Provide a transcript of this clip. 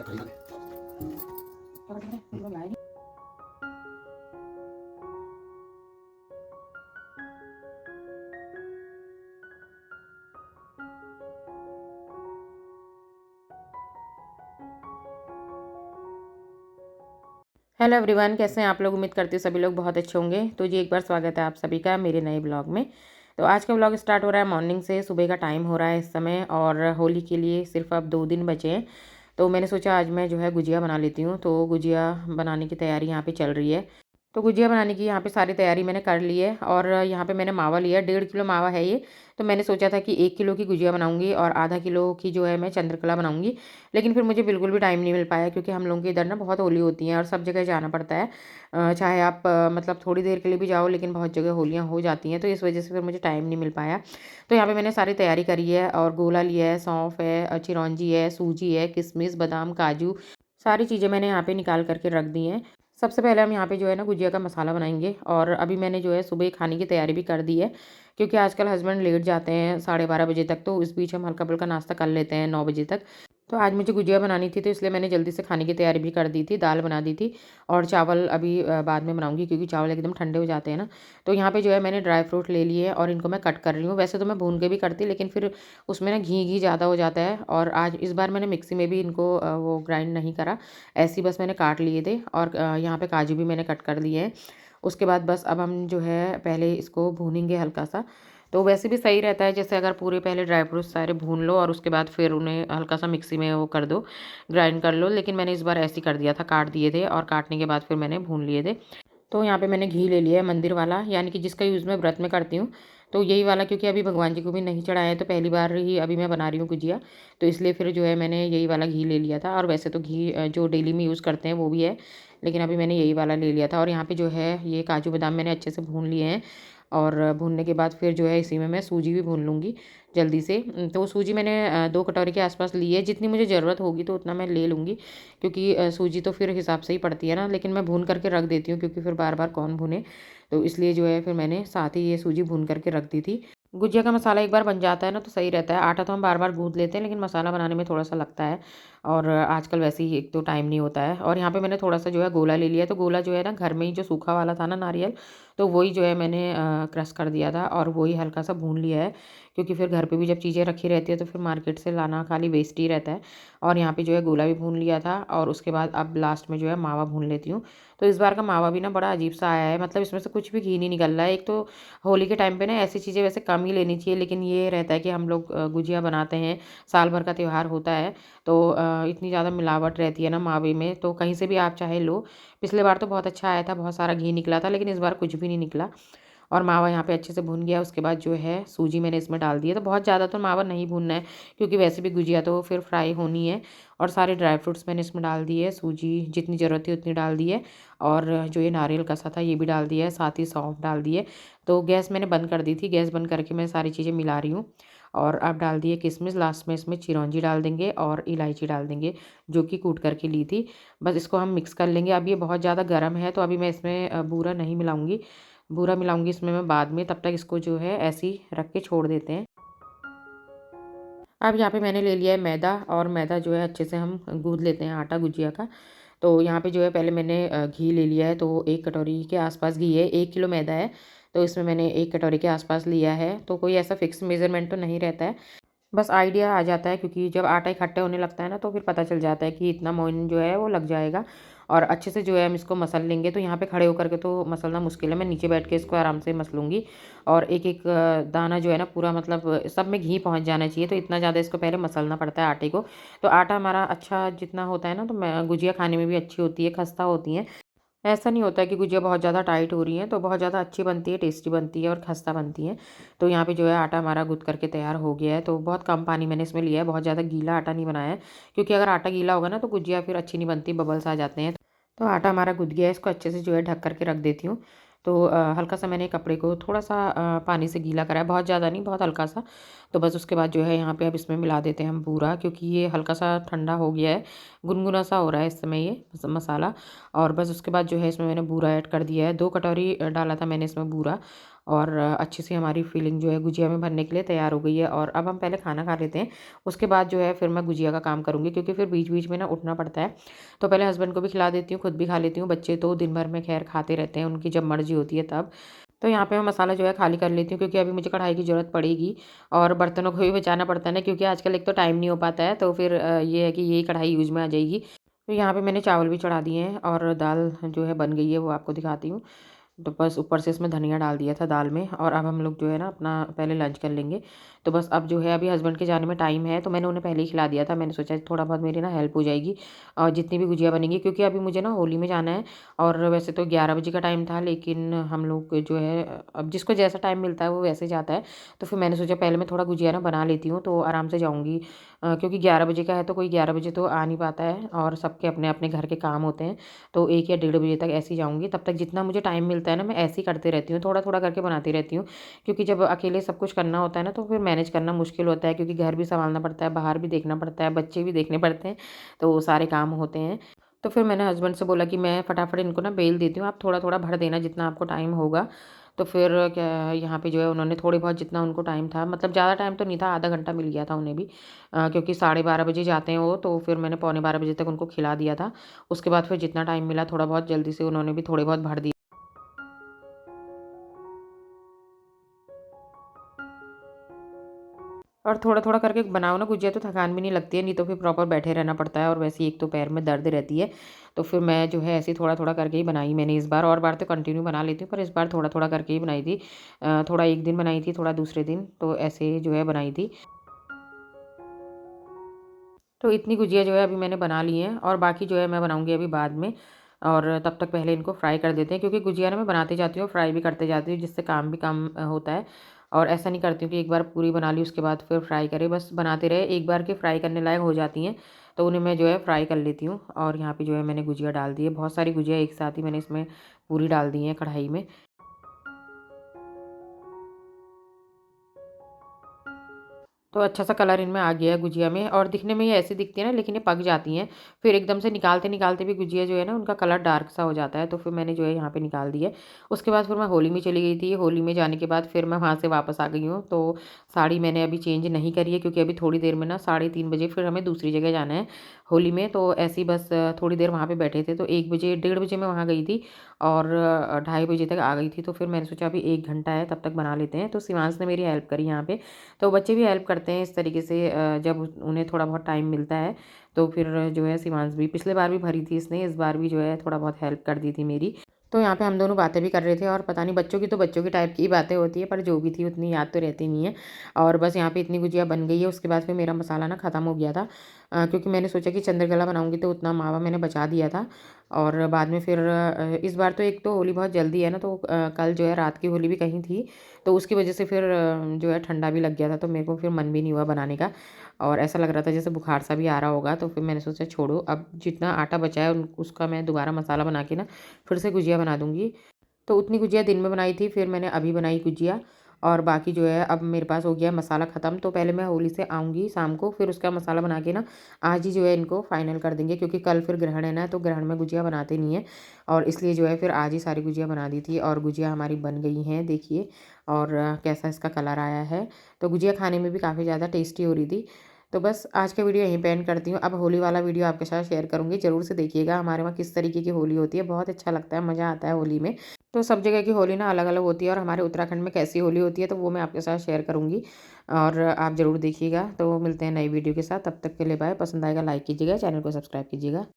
Hello everyone, कैसे हैं आप लोग। उम्मीद करती हूँ सभी लोग बहुत अच्छे होंगे। तो जी एक बार स्वागत है आप सभी का मेरे नए ब्लॉग में। तो आज का ब्लॉग स्टार्ट हो रहा है मॉर्निंग से। सुबह का टाइम हो रहा है इस समय और होली के लिए सिर्फ अब 2 दिन बचे हैं। तो मैंने सोचा आज मैं जो है गुजिया बना लेती हूँ। तो गुजिया बनाने की तैयारी यहाँ पे चल रही है। तो गुजिया बनाने की यहाँ पे सारी तैयारी मैंने कर ली है और यहाँ पे मैंने मावा लिया, 1.5 किलो मावा है ये। तो मैंने सोचा था कि 1 किलो की गुजिया बनाऊंगी और आधा किलो की जो है मैं चंद्रकला बनाऊंगी। लेकिन फिर मुझे बिल्कुल भी टाइम नहीं मिल पाया क्योंकि हम लोगों के इधर ना बहुत होली होती हैं और सब जगह जाना पड़ता है। चाहे आप मतलब थोड़ी देर के लिए भी जाओ, लेकिन बहुत जगह होलियाँ हो जाती हैं, तो इस वजह से फिर मुझे टाइम नहीं मिल पाया। तो यहाँ पे मैंने सारी तैयारी करी है और गोला लिया है, सौंफ है, चिरौंजी है, सूजी है, किशमिश, बादाम, काजू, सारी चीज़ें मैंने यहाँ पे निकाल करके रख दी हैं। सबसे पहले हम यहाँ पे जो है ना गुजिया का मसाला बनाएंगे और अभी मैंने जो है सुबह खाने की तैयारी भी कर दी है क्योंकि आजकल हस्बैंड लेट जाते हैं 12:30 बजे तक। तो इस बीच हम हल्का फुल्का नाश्ता कर लेते हैं 9 बजे तक। तो आज मुझे गुजिया बनानी थी तो इसलिए मैंने जल्दी से खाने की तैयारी भी कर दी थी, दाल बना दी थी और चावल अभी बाद में बनाऊंगी क्योंकि चावल एकदम ठंडे हो जाते हैं ना। तो यहाँ पे जो है मैंने ड्राई फ्रूट ले लिए और इनको मैं कट कर रही हूँ। वैसे तो मैं भून के भी करती, लेकिन फिर उसमें ना घी घी ज़्यादा हो जाता है और आज इस बार मैंने मिक्सी में भी इनको वो ग्राइंड नहीं करा, ऐसे ही बस मैंने काट लिए थे। और यहाँ पे काजू भी मैंने कट कर दिए हैं। उसके बाद बस अब हम जो है पहले इसको भूनेंगे हल्का सा। तो वैसे भी सही रहता है जैसे अगर पूरे पहले ड्राई फ्रूट्स सारे भून लो और उसके बाद फिर उन्हें हल्का सा मिक्सी में वो कर दो, ग्राइंड कर लो। लेकिन मैंने इस बार ऐसे ही कर दिया था, काट दिए थे और काटने के बाद फिर मैंने भून लिए थे। तो यहाँ पे मैंने घी ले लिया है मंदिर वाला, यानी कि जिसका यूज़ मैं व्रत में करती हूँ। तो यही वाला, क्योंकि अभी भगवान जी को भी नहीं चढ़ाया है तो पहली बार ही अभी मैं बना रही हूँ गुजिया। तो इसलिए फिर जो है मैंने यही वाला घी ले लिया था। और वैसे तो घी जो डेली में यूज़ करते हैं वो भी है, लेकिन अभी मैंने यही वाला ले लिया था। और यहाँ पे जो है ये काजू बादाम मैंने अच्छे से भून लिए हैं और भूनने के बाद फिर जो है इसी में मैं सूजी भी भून लूँगी जल्दी से। तो सूजी मैंने 2 कटोरी के आसपास ली है, जितनी मुझे ज़रूरत होगी तो उतना मैं ले लूँगी क्योंकि सूजी तो फिर हिसाब से ही पड़ती है ना। लेकिन मैं भून करके रख देती हूँ क्योंकि फिर बार बार कौन भुने। तो इसलिए जो है फिर मैंने साथ ही ये सूजी भून करके रख दी थी। गुजिया का मसाला एक बार बन जाता है ना तो सही रहता है। आटा तो हम बार बार गूँथ लेते हैं, लेकिन मसाला बनाने में थोड़ा सा लगता है और आजकल वैसे ही एक तो टाइम नहीं होता है। और यहाँ पे मैंने थोड़ा सा जो है गोला ले लिया। तो गोला जो है ना घर में ही जो सूखा वाला था ना नारियल, तो वही जो है मैंने क्रश कर दिया था और वही हल्का सा भून लिया है क्योंकि फिर घर पे भी जब चीज़ें रखी रहती है तो फिर मार्केट से लाना खाली वेस्ट ही रहता है। और यहाँ पे जो है गोला भी भून लिया था और उसके बाद अब लास्ट में जो है मावा भून लेती हूँ। तो इस बार का मावा भी ना बड़ा अजीब सा आया है, मतलब इसमें से कुछ भी घी नहीं निकल रहा है। एक तो होली के टाइम पे ना ऐसी चीज़ें वैसे कम ही लेनी चाहिए, लेकिन ये रहता है कि हम लोग गुजिया बनाते हैं, साल भर का त्यौहार होता है, तो इतनी ज़्यादा मिलावट रहती है ना मावे में, तो कहीं से भी आप चाहे लो। पिछले बार तो बहुत अच्छा आया था, बहुत सारा घी निकला था, लेकिन इस बार कुछ भी नहीं निकला। और मावा यहाँ पे अच्छे से भुन गया। उसके बाद जो है सूजी मैंने इसमें डाल दी है। तो बहुत ज़्यादा तो मावा नहीं भूनना है क्योंकि वैसे भी गुजिया तो फिर फ्राई होनी है। और सारे ड्राई फ्रूट्स मैंने इसमें डाल दिए, सूजी जितनी ज़रूरत थी उतनी डाल दी है और जो ये नारियल कसा था ये भी डाल दिया है, साथ ही सौंफ डाल दिए। तो गैस मैंने बंद कर दी थी, गैस बंद करके मैं सारी चीज़ें मिला रही हूँ। और अब डाल दिए किशमिश, लास्ट में इसमें चिरौंजी डाल देंगे और इलायची डाल देंगे जो कि कूट करके ली थी। बस इसको हम मिक्स कर लेंगे। अब ये बहुत ज़्यादा गर्म है तो अभी मैं इसमें बूरा नहीं मिलाऊंगी, बूरा मिलाऊंगी इसमें मैं बाद में। तब तक इसको जो है ऐसे ही रख के छोड़ देते हैं। अब यहाँ पे मैंने ले लिया है मैदा और मैदा जो है अच्छे से हम गूँथ लेते हैं आटा गुजिया का। तो यहाँ पे जो है पहले मैंने घी ले लिया है, तो 1 कटोरी के आसपास घी है। 1 किलो मैदा है तो इसमें मैंने 1 कटोरी के आसपास लिया है। तो कोई ऐसा फिक्स मेज़रमेंट तो नहीं रहता है, बस आइडिया आ जाता है क्योंकि जब आटा इकट्ठा होने लगता है ना तो फिर पता चल जाता है कि इतना मोइन जो है वो लग जाएगा। और अच्छे से जो है हम इसको मसल लेंगे। तो यहाँ पे खड़े होकर के तो मसलना मुश्किल है, मैं नीचे बैठ के इसको आराम से मसलूँगी। और एक एक दाना जो है ना पूरा, मतलब सब में घी पहुँच जाना चाहिए, तो इतना ज़्यादा इसको पहले मसलना पड़ता है आटे को। तो आटा हमारा अच्छा जितना होता है ना तो मैं गुजिया खाने में भी अच्छी होती है, खस्ता होती है। ऐसा नहीं होता है कि गुजिया बहुत ज़्यादा टाइट हो रही हैं, तो बहुत ज़्यादा अच्छी बनती है, टेस्टी बनती है और खस्ता बनती है। तो यहाँ पे जो है आटा हमारा गूँथ करके तैयार हो गया है। तो बहुत कम पानी मैंने इसमें लिया है, बहुत ज़्यादा गीला आटा नहीं बनाया है क्योंकि अगर आटा गीला होगा ना तो गुजिया फिर अच्छी नहीं बनती, बबल्स आ जाते हैं। तो आटा हमारा गूँथ गया है, इसको अच्छे से जो है ढक करके रख देती हूँ। तो हल्का सा मैंने कपड़े को थोड़ा सा पानी से गीला करा है, बहुत ज़्यादा नहीं, बहुत हल्का सा। तो बस उसके बाद जो है यहाँ पे अब इसमें मिला देते हैं हम बूरा, क्योंकि ये हल्का सा ठंडा हो गया है, गुनगुना सा हो रहा है इस समय ये मसाला। और बस उसके बाद जो है इसमें मैंने बूरा ऐड कर दिया है। 2 कटोरी डाला था मैंने इसमें बूरा और अच्छे से हमारी फिलिंग जो है गुजिया में भरने के लिए तैयार हो गई है। और अब हम पहले खाना खा लेते हैं, उसके बाद जो है फिर मैं गुजिया का काम करूँगी, क्योंकि फिर बीच बीच में ना उठना पड़ता है। तो पहले हस्बैंड को भी खिला देती हूँ, खुद भी खा लेती हूँ। बच्चे तो दिन भर में खैर खाते रहते हैं, उनकी जब मर्जी होती है तब। तो यहाँ पे मैं मसाला जो है खाली कर लेती हूँ, क्योंकि अभी मुझे कढ़ाई की ज़रूरत पड़ेगी और बर्तनों को भी बचाना पड़ता है ना, क्योंकि आजकल एक तो टाइम नहीं हो पाता है, तो फिर ये है कि यही कढ़ाई यूज़ में आ जाएगी। तो यहाँ पे मैंने चावल भी चढ़ा दिए हैं और दाल जो है बन गई है, वो आपको दिखाती हूँ। तो बस ऊपर से इसमें धनिया डाल दिया था दाल में, और अब हम लोग जो है ना अपना पहले लंच कर लेंगे। तो बस अब जो है अभी हस्बैंड के जाने में टाइम है, तो मैंने उन्हें पहले ही खिला दिया था। मैंने सोचा थोड़ा बहुत मेरी ना हेल्प हो जाएगी और जितनी भी गुजिया बनेंगी, क्योंकि अभी मुझे ना होली में जाना है। और वैसे तो 11 बजे का टाइम था, लेकिन हम लोग जो है अब जिसको जैसा टाइम मिलता है वो वैसे जाता है। तो फिर मैंने सोचा पहले मैं थोड़ा गुजिया ना बना लेती हूँ, तो आराम से जाऊँगी। क्योंकि 11 बजे का है तो कोई 11 बजे तो आ नहीं पाता है, और सबके अपने अपने घर के काम होते हैं। तो 1 या डेढ़ बजे तक ऐसे ही जाऊँगी। तब तक जितना मुझे टाइम मिलता है ना, मैं ऐसे ही करते रहती हूँ, थोड़ा-थोड़ा करके बनाती रहती हूँ। क्योंकि जब अकेले सब कुछ करना होता है ना, तो फिर मैनेज करना मुश्किल होता है, क्योंकि घर भी सँभालना पड़ता है, बाहर भी देखना पड़ता है, बच्चे भी देखने पड़ते हैं, तो सारे काम होते हैं। तो फिर मैंने हस्बैंड से बोला कि मैं फटाफट इनको ना बेल देती हूँ, आप थोड़ा-थोड़ा भर देना जितना आपको टाइम होगा। तो फिर क्या, यहाँ पे जो है उन्होंने थोड़ी बहुत जितना उनको टाइम था, मतलब ज़्यादा टाइम तो नहीं था, आधा घंटा मिल गया था उन्हें भी। क्योंकि 12:30 बजे जाते हैं वो, तो फिर मैंने पौने 12 बजे तक उनको खिला दिया था। उसके बाद फिर जितना टाइम मिला थोड़ा बहुत जल्दी से उन्होंने भी थोड़े बहुत भर दिए। और थोड़ा-थोड़ा करके बनाओ ना गुजिया, तो थकान भी नहीं लगती है, नहीं तो फिर प्रॉपर बैठे रहना पड़ता है, और वैसे ही एक तो पैर में दर्द रहती है। तो फिर मैं जो है ऐसे ही थोड़ा-थोड़ा करके ही बनाई मैंने इस बार, और बार तो कंटिन्यू बना लेती हूँ, पर इस बार थोड़ा-थोड़ा करके ही बनाई थी। थोड़ा एक दिन बनाई थी, थोड़ा दूसरे दिन, तो ऐसे जो है बनाई थी। तो इतनी गुजिया जो है अभी मैंने बना ली हैं, और बाकी जो है मैं बनाऊँगी अभी बाद में। और तब तक पहले इनको फ्राई कर देते हैं, क्योंकि गुजिया ना मैं बनाते जाती हूँ, फ्राई भी करते जाती हूँ, जिससे काम भी कम होता है। और ऐसा नहीं करती हूँ कि एक बार पूरी बना ली उसके बाद फिर फ्राई करें, बस बनाते रहे, एक बार के फ्राई करने लायक हो जाती हैं, तो उन्हें मैं जो है फ्राई कर लेती हूँ। और यहाँ पे जो है मैंने गुजिया डाल दी है, बहुत सारी गुजिया एक साथ ही मैंने इसमें पूरी डाल दी है कढ़ाई में। तो अच्छा-सा कलर इनमें आ गया है गुजिया में, और दिखने में ये ऐसी दिखती है ना, लेकिन ये पक जाती हैं। फिर एकदम से निकालते-निकालते भी गुजिया जो है ना, उनका कलर डार्क सा हो जाता है, तो फिर मैंने जो है यहाँ पे निकाल दी है। उसके बाद फिर मैं होली में चली गई थी। होली में जाने के बाद फिर मैं वहाँ से वापस आ गई हूँ। तो साड़ी मैंने अभी चेंज नहीं करी है, क्योंकि अभी थोड़ी देर में ना 3:30 बजे फिर हमें दूसरी जगह जाना है होली में। तो ऐसे ही बस थोड़ी देर वहाँ पे बैठे थे, तो 1 बजे, डेढ़ बजे मैं वहाँ गई थी, और 2:30 बजे तक आ गई थी। तो फिर मैंने सोचा अभी 1 घंटा है, तब तक बना लेते हैं। तो शिवांश ने मेरी हेल्प करी यहाँ पे। तो बच्चे भी हेल्प करते हैं इस तरीके से, जब उन्हें थोड़ा बहुत टाइम मिलता है, तो फिर जो है शिवांश भी, पिछले बार भी भरी थी इसने, इस बार भी जो है थोड़ा बहुत हेल्प कर दी थी मेरी। तो यहाँ पे हम दोनों बातें भी कर रहे थे, और पता नहीं बच्चों की तो बच्चों की टाइप की ही बातें होती है, पर जो भी थी उतनी याद तो रहती नहीं है। और बस यहाँ पे इतनी गुजिया बन गई है, उसके बाद फिर मेरा मसाला ना ख़त्म हो गया था। क्योंकि मैंने सोचा कि चंद्रकला बनाऊँगी, तो उतना मावा मैंने बचा दिया था। और बाद में फिर इस बार तो एक तो होली बहुत जल्दी है ना, तो कल जो है रात की होली भी कहीं थी, तो उसकी वजह से फिर जो है ठंडा भी लग गया था, तो मेरे को फिर मन भी नहीं हुआ बनाने का, और ऐसा लग रहा था जैसे बुखार सा भी आ रहा होगा। तो फिर मैंने सोचा छोड़ो, अब जितना आटा बचा है उसका मैं दोबारा मसाला बना के ना फिर से गुजिया बना दूँगी। तो उतनी गुजिया दिन में बनाई थी, फिर मैंने अभी बनाई गुजिया, और बाकी जो है अब मेरे पास हो गया मसाला ख़त्म। तो पहले मैं होली से आऊँगी शाम को, फिर उसका मसाला बना के ना आज ही जो है इनको फाइनल कर देंगे, क्योंकि कल फिर ग्रहण है ना, तो ग्रहण में गुजिया बनाते नहीं हैं, और इसलिए जो है फिर आज ही सारी गुजिया बना दी थी, और गुजिया हमारी बन गई हैं देखिए। और कैसा इसका कलर आया है, तो गुजिया खाने में भी काफ़ी ज़्यादा टेस्टी हो रही थी। तो बस आज का वीडियो यहीं पे एंड करती हूँ। अब होली वाला वीडियो आपके साथ शेयर करूँगी, ज़रूर से देखिएगा हमारे वहाँ किस तरीके की होली होती है, बहुत अच्छा लगता है, मज़ा आता है होली में। तो सब जगह की होली ना अलग-अलग होती है, और हमारे उत्तराखंड में कैसी होली होती है, तो वो मैं आपके साथ शेयर करूँगी, और आप ज़रूर देखिएगा। तो मिलते हैं नई वीडियो के साथ, तब तक के लिए बाय। पसंद आएगा लाइक कीजिएगा, चैनल को सब्सक्राइब कीजिएगा।